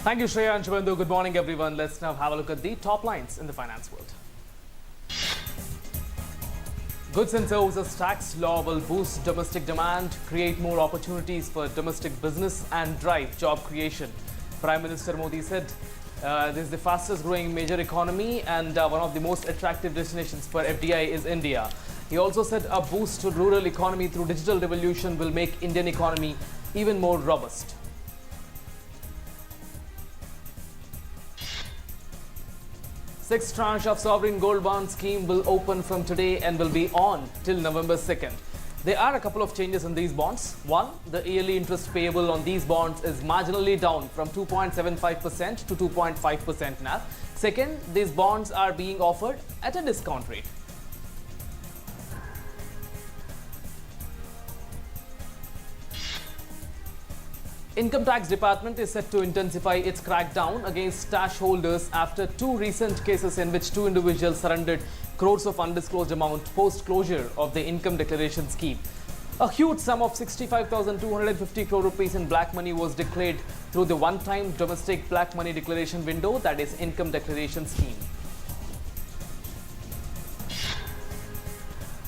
Thank you, Shreya and Shubhendu. Good morning, everyone. Let's now have a look at the top lines in the finance world. Goods and services tax law will boost domestic demand, create more opportunities for domestic business and drive job creation. Prime Minister Modi said this is the fastest growing major economy and one of the most attractive destinations for FDI is India. He also said a boost to rural economy through digital revolution will make Indian economy even more robust. Sixth tranche of sovereign gold bond scheme will open from today and will be on till November 2nd. There are a couple of changes in these bonds. One, the yearly interest payable on these bonds is marginally down from 2.75% to 2.5% now. Second, these bonds are being offered at a discount rate. Income Tax Department is set to intensify its crackdown against stash holders after two recent cases in which two individuals surrendered crores of undisclosed amount post-closure of the income declaration scheme. A huge sum of 65,250 crore rupees in black money was declared through the one-time domestic black money declaration window, that is income declaration scheme.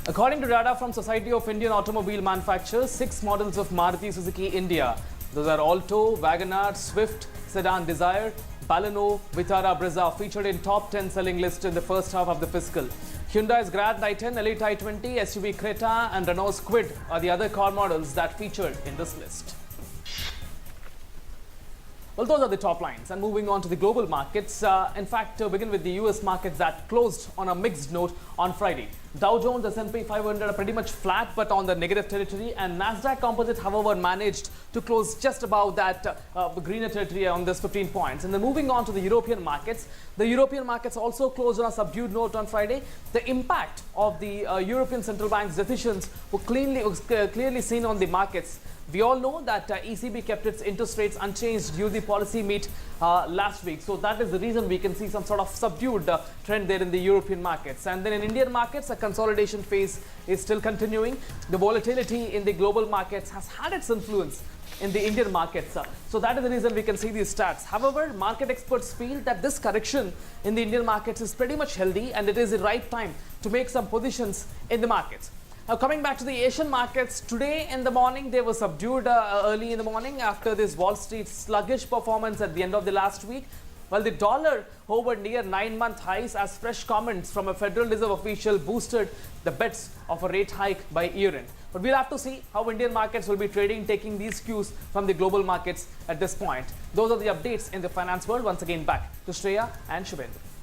According to data from Society of Indian Automobile Manufacturers, 6 models of Maruti Suzuki India, those are Alto, Wagoner, Swift, Sedan Desire, Baleno, Vitara Brezza, featured in top 10 selling list in the first half of the fiscal. Hyundai's Grand i10, Elite i20, SUV Creta and Renault's Kwid are the other car models that featured in this list. Well, those are the top lines. And moving on to the global markets, in fact, to begin with the US markets that closed on a mixed note on Friday. Dow Jones, S&P 500 are pretty much flat but on the negative territory, and Nasdaq Composite, however, managed to close just above that greener territory on this 15 points. And then moving on to the European markets also closed on a subdued note on Friday. The impact of the European Central Bank's decisions was clearly seen on the markets. We all know that ECB kept its interest rates unchanged due to the policy meet last week. So that is the reason we can see some sort of subdued trend there in the European markets. And then in Indian markets, a consolidation phase is still continuing. The volatility in the global markets has had its influence in the Indian markets. So that is the reason we can see these stats. However, market experts feel that this correction in the Indian markets is pretty much healthy and it is the right time to make some positions in the markets. Now, coming back to the Asian markets, today in the morning, they were subdued early in the morning after this Wall Street sluggish performance at the end of the last week. While the dollar hovered near 9-month highs as fresh comments from a Federal Reserve official boosted the bets of a rate hike by year-end. But we'll have to see how Indian markets will be trading, taking these cues from the global markets at this point. Those are the updates in the finance world. Once again, back to Shreya and Shubhendu.